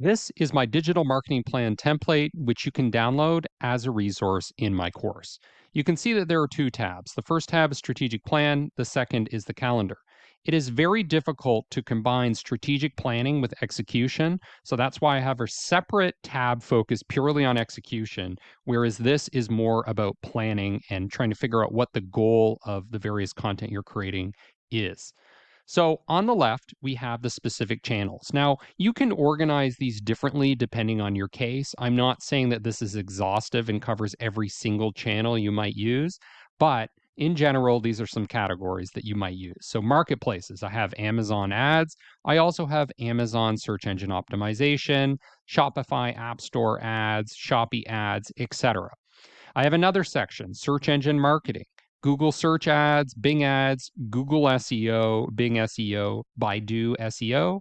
This is my digital marketing plan template, which you can download as a resource in my course. You can see that there are two tabs. The first tab is strategic plan, the second is the calendar. It is very difficult to combine strategic planning with execution. So that's why I have a separate tab focused purely on execution, whereas this is more about planning and trying to figure out what the goal of the various content you're creating is. So on the left, we have the specific channels. Now, you can organize these differently depending on your case. I'm not saying that this is exhaustive and covers every single channel you might use, but in general, these are some categories that you might use. So, marketplaces, I have Amazon ads. I also have Amazon search engine optimization, Shopify App Store ads, Shopee ads, etc. I have another section, search engine marketing, Google search ads, Bing ads, Google SEO, Bing SEO, Baidu SEO.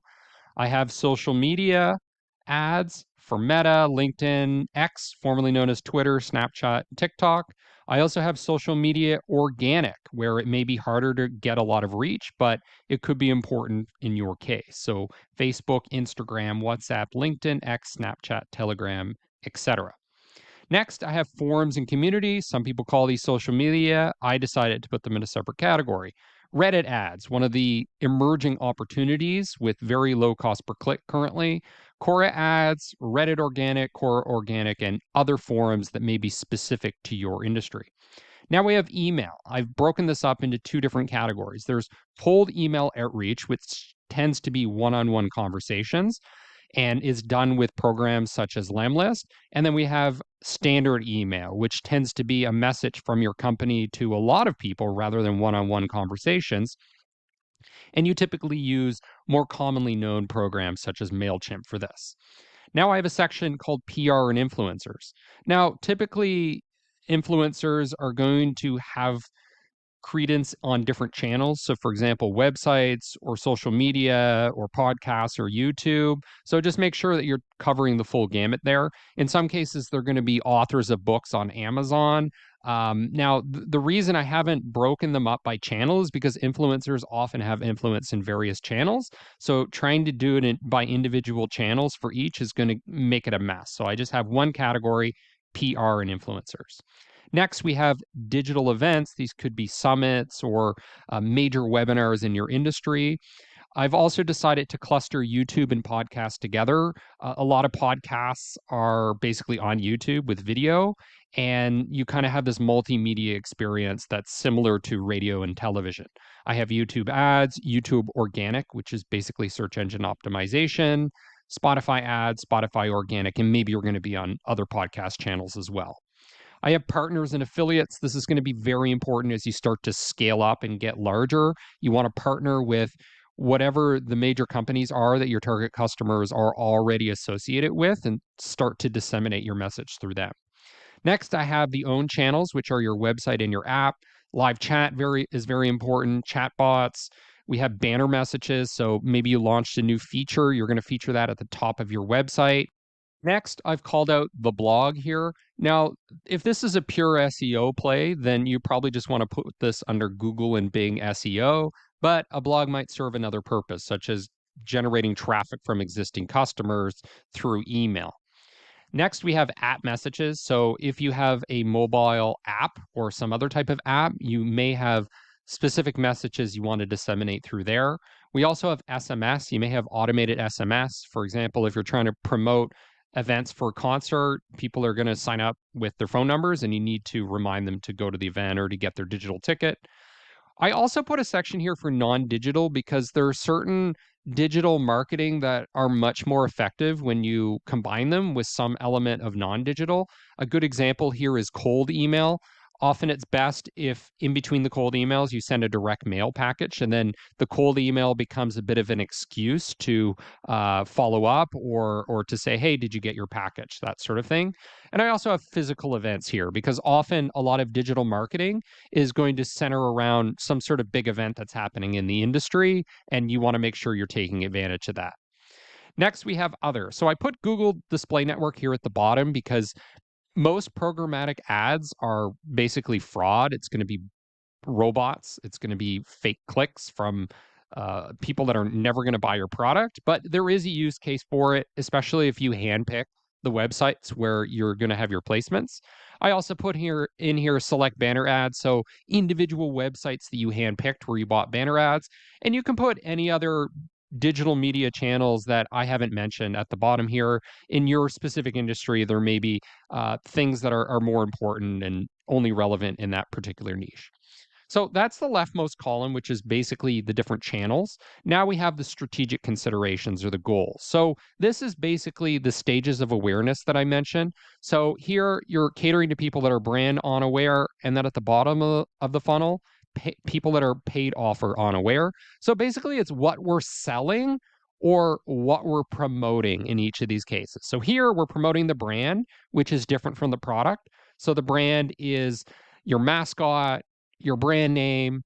I have social media ads for Meta, LinkedIn, X, formerly known as Twitter, Snapchat, TikTok. I also have social media organic, where it may be harder to get a lot of reach, but it could be important in your case. So Facebook, Instagram, WhatsApp, LinkedIn, X, Snapchat, Telegram, etc. Next, I have forums and communities. Some people call these social media. I decided to put them in a separate category. Reddit ads, one of the emerging opportunities with very low cost per click currently. Quora ads, Reddit organic, Quora organic, and other forums that may be specific to your industry. Now we have email. I've broken this up into two different categories. There's cold email outreach, which tends to be one on one conversations and is done with programs such as Lemlist. And then we have standard email, which tends to be a message from your company to a lot of people rather than one on one conversations. And you typically use more commonly known programs such as MailChimp for this. Now I have a section called PR and influencers. Now, typically, influencers are going to have credence on different channels. So, for example, websites or social media or podcasts or YouTube. So, just make sure that you're covering the full gamut there. In some cases, they're going to be authors of books on Amazon. Now, the reason I haven't broken them up by channel is because influencers often have influence in various channels. So, trying to do it by individual channels for each is going to make it a mess. So, I just have one category, PR and influencers. Next, we have digital events. These could be summits or major webinars in your industry. I've also decided to cluster YouTube and podcasts together. A lot of podcasts are basically on YouTube with video, and you kind of have this multimedia experience that's similar to radio and television. I have YouTube ads, YouTube organic, which is basically search engine optimization, Spotify ads, Spotify organic, and maybe you're going to be on other podcast channels as well. I have partners and affiliates. This is going to be very important as you start to scale up and get larger. You want to partner with whatever the major companies are that your target customers are already associated with and start to disseminate your message through them. Next, I have the own channels, which are your website and your app. Live chat is very important. Chatbots. We have banner messages. So maybe you launched a new feature. You're going to feature that at the top of your website. Next, I've called out the blog here. Now, if this is a pure SEO play, then you probably just want to put this under Google and Bing SEO, but a blog might serve another purpose, such as generating traffic from existing customers through email. Next, we have app messages. So if you have a mobile app or some other type of app, you may have specific messages you want to disseminate through there. We also have SMS. You may have automated SMS. For example, if you're trying to promote events for a concert, people are going to sign up with their phone numbers and you need to remind them to go to the event or to get their digital ticket. I also put a section here for non-digital because there are certain digital marketing that are much more effective when you combine them with some element of non-digital. A good example here is cold email. Often it's best if in between the cold emails you send a direct mail package, and then the cold email becomes a bit of an excuse to follow up or to say, hey, did you get your package? That sort of thing. And I also have physical events here because often a lot of digital marketing is going to center around some sort of big event that's happening in the industry, and you want to make sure you're taking advantage of that. Next, we have other. So I put Google Display Network here at the bottom because most programmatic ads are basically fraud. It's going to be robots. It's going to be fake clicks from people that are never going to buy your product, but there is a use case for it, especially if you handpick the websites where you're going to have your placements. I also put here in here select banner ads, so individual websites that you handpicked where you bought banner ads, and you can put any other digital media channels that I haven't mentioned at the bottom here. In your specific industry, there may be things that are more important and only relevant in that particular niche. So that's the leftmost column, which is basically the different channels. Now we have the strategic considerations or the goals. So this is basically the stages of awareness that I mentioned. So here you're catering to people that are brand unaware, and then at the bottom of the funnel, people that are paid offer unaware. So basically, it's what we're selling or what we're promoting in each of these cases. So here we're promoting the brand, which is different from the product. So the brand is your mascot, your brand name,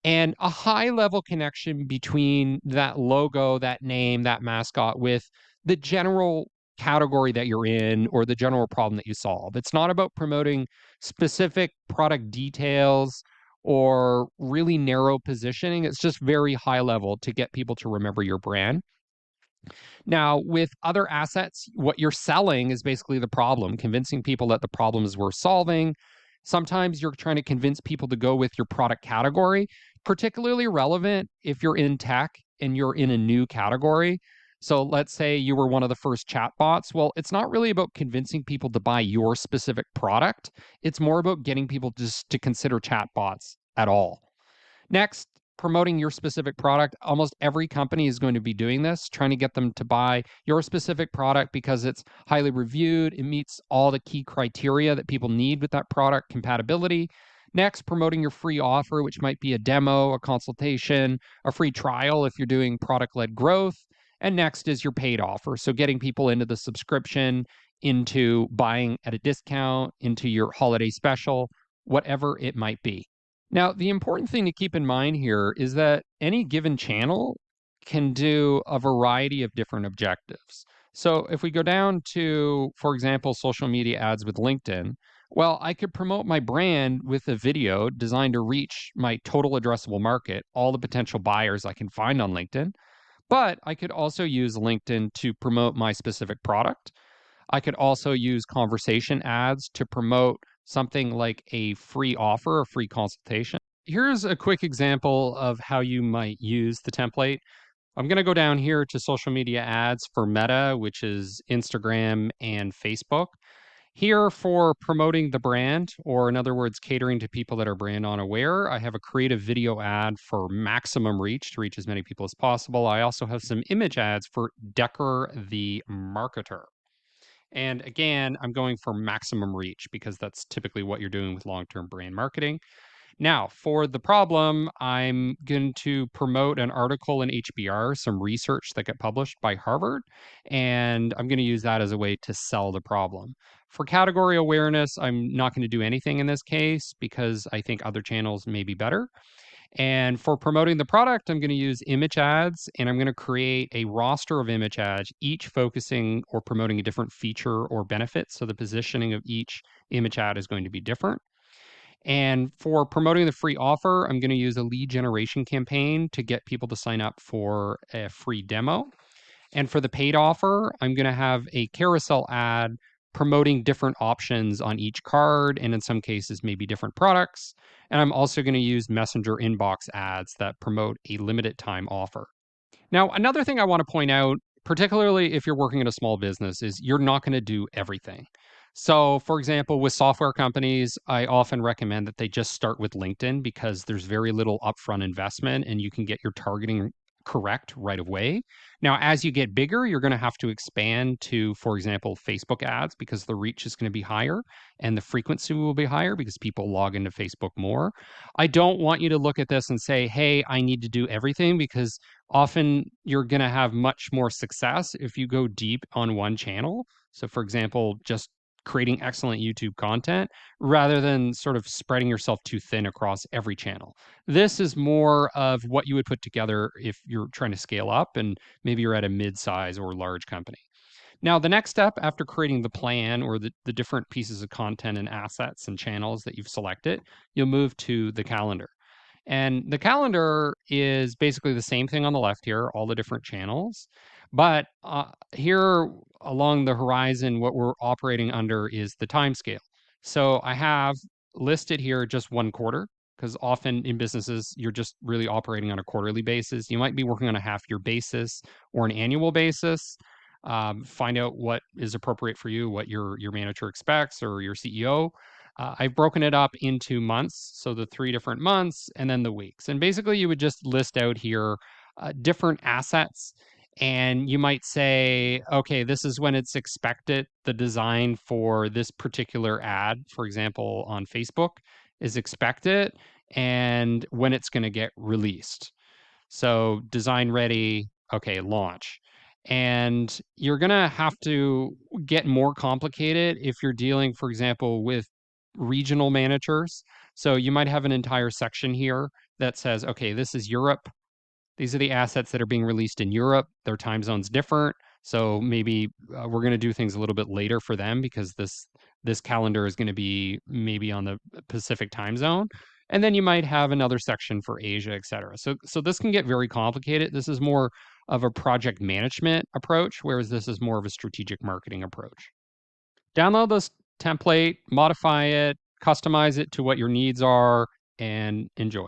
and a high level connection between that logo, that name, that mascot with the general category that you're in or the general problem that you solve. It's not about promoting specific product details or really narrow positioning. It's just very high level to get people to remember your brand. Now, with other assets, what you're selling is basically the problem, convincing people that the problem is worth solving. Sometimes you're trying to convince people to go with your product category, particularly relevant if you're in tech and you're in a new category. So let's say you were one of the first chatbots. Well, it's not really about convincing people to buy your specific product. It's more about getting people just to consider chatbots at all. Next, promoting your specific product. Almost every company is going to be doing this, trying to get them to buy your specific product because it's highly reviewed. It meets all the key criteria that people need with that product compatibility. Next, promoting your free offer, which might be a demo, a consultation, a free trial if you're doing product led growth. And next is your paid offer. So getting people into the subscription, into buying at a discount, into your holiday special, whatever it might be. Now, the important thing to keep in mind here is that any given channel can do a variety of different objectives. So if we go down to, for example, social media ads with LinkedIn, well, I could promote my brand with a video designed to reach my total addressable market, all the potential buyers I can find on LinkedIn. But I could also use LinkedIn to promote my specific product. I could also use conversation ads to promote something like a free offer, a free consultation. Here's a quick example of how you might use the template. I'm going to go down here to social media ads for Meta, which is Instagram and Facebook. Here for promoting the brand, or in other words, catering to people that are brand unaware, I have a creative video ad for maximum reach to reach as many people as possible. I also have some image ads for Dekker the marketer. And again, I'm going for maximum reach because that's typically what you're doing with long-term brand marketing. Now, for the problem, I'm going to promote an article in HBR, some research that got published by Harvard, and I'm going to use that as a way to sell the problem. For category awareness, I'm not going to do anything in this case because I think other channels may be better. And for promoting the product, I'm going to use image ads and I'm going to create a roster of image ads, each focusing or promoting a different feature or benefit. So the positioning of each image ad is going to be different. And for promoting the free offer, I'm going to use a lead generation campaign to get people to sign up for a free demo. And for the paid offer, I'm going to have a carousel ad promoting different options on each card, and in some cases, maybe different products. And I'm also going to use messenger inbox ads that promote a limited time offer. Now, another thing I want to point out, particularly if you're working in a small business, is you're not going to do everything. So, for example, with software companies, I often recommend that they just start with LinkedIn because there's very little upfront investment and you can get your targeting correct right away. Now, as you get bigger, you're going to have to expand to, for example, Facebook ads because the reach is going to be higher and the frequency will be higher because people log into Facebook more. I don't want you to look at this and say, hey, I need to do everything because often you're going to have much more success if you go deep on one channel. So, for example, just creating excellent YouTube content rather than sort of spreading yourself too thin across every channel. This is more of what you would put together if you're trying to scale up and maybe you're at a mid-size or large company. Now, the next step after creating the plan or the different pieces of content and assets and channels that you've selected, you'll move to the calendar. And the calendar is basically the same thing on the left here, all the different channels. But here along the horizon, what we're operating under is the time scale. So I have listed here just 1 quarter, because often in businesses, you're just really operating on a quarterly basis. You might be working on a half year basis or an annual basis. Find out what is appropriate for you, what your manager expects or your CEO. I've broken it up into months, so the 3 different months and then the weeks. And basically, you would just list out here different assets. And you might say, okay, this is when it's expected. The design for this particular ad, for example, on Facebook, is expected and when it's going to get released. So design ready, okay, launch. And you're going to have to get more complicated if you're dealing, for example, with regional managers. So you might have an entire section here that says, okay, this is Europe. These are the assets that are being released in Europe. Their time zone's different. So maybe we're going to do things a little bit later for them because this calendar is going to be maybe on the Pacific time zone. And then you might have another section for Asia, et cetera. So this can get very complicated. This is more of a project management approach, whereas this is more of a strategic marketing approach. Download this template, modify it, customize it to what your needs are, and enjoy.